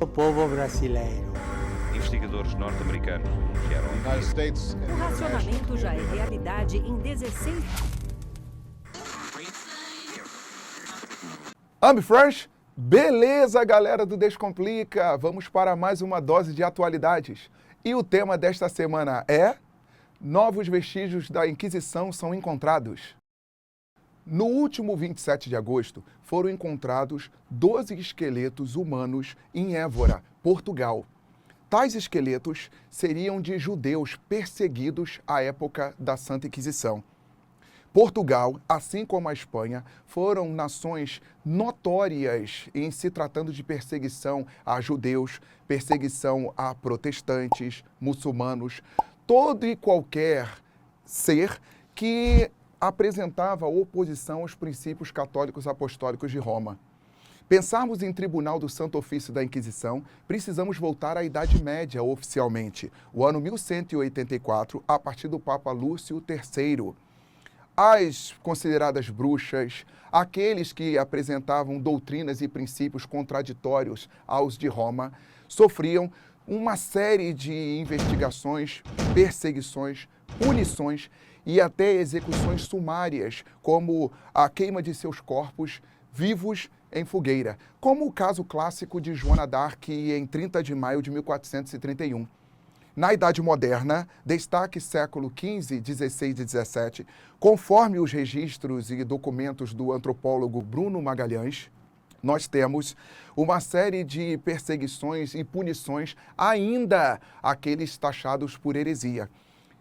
O povo brasileiro. Investigadores norte-americanos anunciaram O racionamento já é realidade em 16... Ambifresh, beleza, galera do Descomplica? Vamos para mais uma dose de atualidades. E o tema desta semana é: novos vestígios da Inquisição são encontrados. No último 27 de agosto, foram encontrados 12 esqueletos humanos em Évora, Portugal. Tais esqueletos seriam de judeus perseguidos à época da Santa Inquisição. Portugal, assim como a Espanha, foram nações notórias em se tratando de perseguição a judeus, perseguição a protestantes, muçulmanos, todo e qualquer ser que apresentava oposição aos princípios católicos apostólicos de Roma. Pensarmos em Tribunal do Santo Ofício da Inquisição, precisamos voltar à Idade Média oficialmente, o ano 1184, a partir do Papa Lúcio III. As consideradas bruxas, aqueles que apresentavam doutrinas e princípios contraditórios aos de Roma, sofriam uma série de investigações, perseguições, punições e até execuções sumárias, como a queima de seus corpos vivos em fogueira, como o caso clássico de Joana d'Arc em 30 de maio de 1431. Na Idade Moderna, destaque século XV, XVI e XVII, conforme os registros e documentos do antropólogo Bruno Magalhães, nós temos uma série de perseguições e punições ainda àqueles taxados por heresia.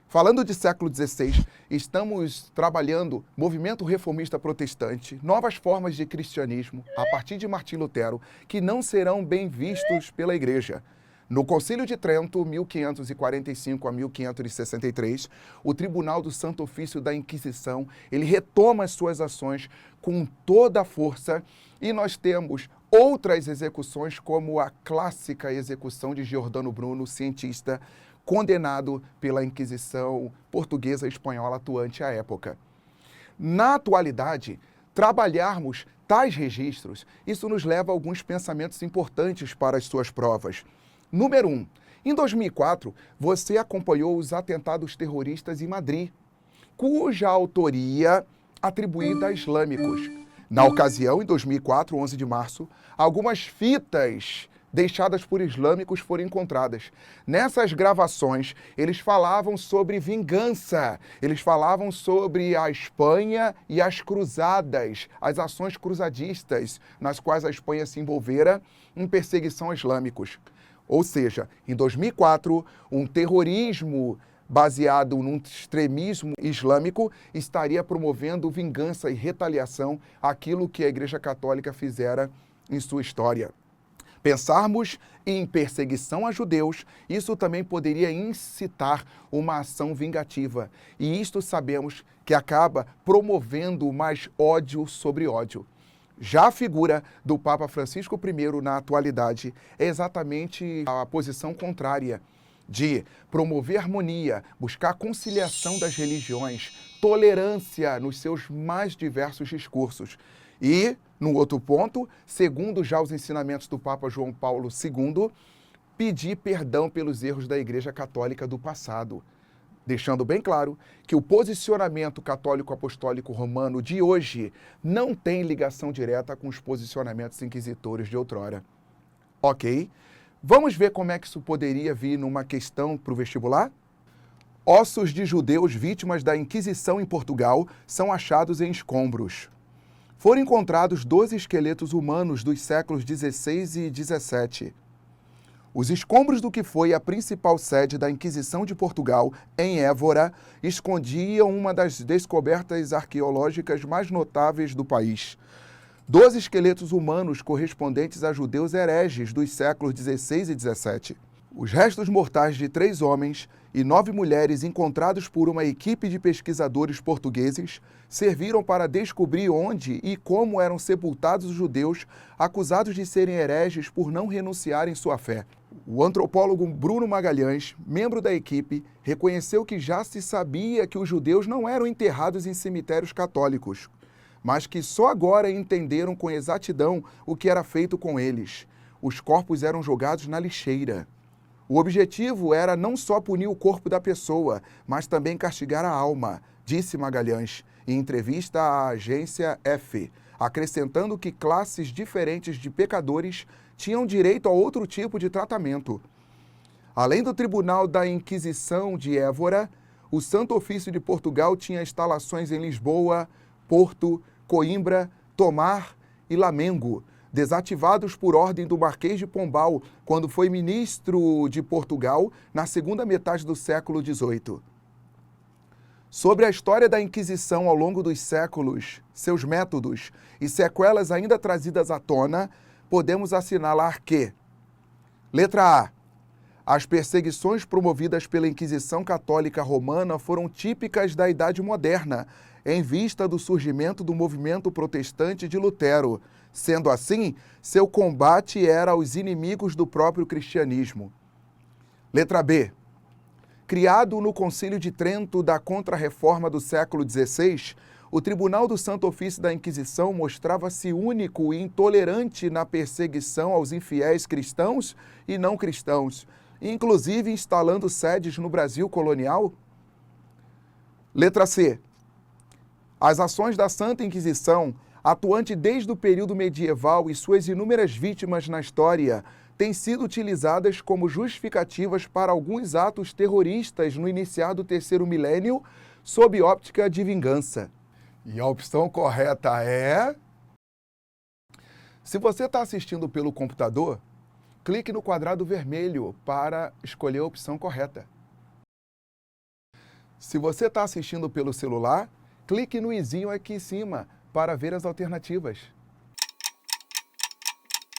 Falando de século XVI, estamos trabalhando movimento reformista protestante, novas formas de cristianismo, a partir de Martim Lutero, que não serão bem vistos pela Igreja. No Concílio de Trento, 1545 a 1563, o Tribunal do Santo Ofício da Inquisição, ele retoma as suas ações com toda a força, e nós temos outras execuções, como a clássica execução de Giordano Bruno, cientista, condenado pela Inquisição portuguesa e espanhola atuante à época. Na atualidade, trabalharmos tais registros, isso nos leva a alguns pensamentos importantes para as suas provas. Número 1. Em 2004, você acompanhou os atentados terroristas em Madrid, cuja autoria atribuída a islâmicos. Na ocasião, em 2004, 11 de março, algumas fitas deixadas por islâmicos foram encontradas. Nessas gravações, eles falavam sobre vingança, eles falavam sobre a Espanha e as cruzadas, as ações cruzadistas, nas quais a Espanha se envolvera em perseguição a islâmicos. Ou seja, em 2004, um terrorismo baseado num extremismo islâmico estaria promovendo vingança e retaliação àquilo que a Igreja Católica fizera em sua história. Pensarmos em perseguição a judeus, isso também poderia incitar uma ação vingativa. E isto sabemos que acaba promovendo mais ódio sobre ódio. Já a figura do Papa Francisco I na atualidade é exatamente a posição contrária de promover harmonia, buscar conciliação das religiões, tolerância nos seus mais diversos discursos. E, no outro ponto, segundo já os ensinamentos do Papa João Paulo II, pedir perdão pelos erros da Igreja Católica do passado, deixando bem claro que o posicionamento católico apostólico romano de hoje não tem ligação direta com os posicionamentos inquisitores de outrora. Ok? Vamos ver como é que isso poderia vir numa questão para o vestibular? Ossos de judeus vítimas da Inquisição em Portugal são achados em escombros. Foram encontrados 12 esqueletos humanos dos séculos XVI e XVII. Os escombros do que foi a principal sede da Inquisição de Portugal, em Évora, escondiam uma das descobertas arqueológicas mais notáveis do país. 12 esqueletos humanos correspondentes a judeus hereges dos séculos XVI e XVII. Os restos mortais de 3 homens e 9 mulheres encontrados por uma equipe de pesquisadores portugueses serviram para descobrir onde e como eram sepultados os judeus acusados de serem hereges por não renunciarem sua fé. O antropólogo Bruno Magalhães, membro da equipe, reconheceu que já se sabia que os judeus não eram enterrados em cemitérios católicos, mas que só agora entenderam com exatidão o que era feito com eles. os corpos eram jogados na lixeira. O objetivo era não só punir o corpo da pessoa, mas também castigar a alma, disse Magalhães em entrevista à agência F, acrescentando que classes diferentes de pecadores tinham direito a outro tipo de tratamento. Além do Tribunal da Inquisição de Évora, o Santo Ofício de Portugal tinha instalações em Lisboa, Porto, Coimbra, Tomar e Lamengo, desativados por ordem do Marquês de Pombal, quando foi ministro de Portugal na segunda metade do século XVIII. Sobre a história da Inquisição ao longo dos séculos, seus métodos e sequelas ainda trazidas à tona, podemos assinalar que: letra A. As perseguições promovidas pela Inquisição Católica Romana foram típicas da Idade Moderna, em vista do surgimento do movimento protestante de Lutero. Sendo assim, seu combate era aos inimigos do próprio cristianismo. Letra B. Criado no Concílio de Trento da Contra-Reforma do século XVI, o Tribunal do Santo Ofício da Inquisição mostrava-se único e intolerante na perseguição aos infiéis cristãos e não cristãos, inclusive instalando sedes no Brasil colonial. Letra C. As ações da Santa Inquisição, atuante desde o período medieval e suas inúmeras vítimas na história, têm sido utilizadas como justificativas para alguns atos terroristas no iniciar do terceiro milênio, sob óptica de vingança. E a opção correta é... Se você está assistindo pelo computador, clique no quadrado vermelho para escolher a opção correta. Se você está assistindo pelo celular, clique no izinho aqui em cima para ver as alternativas.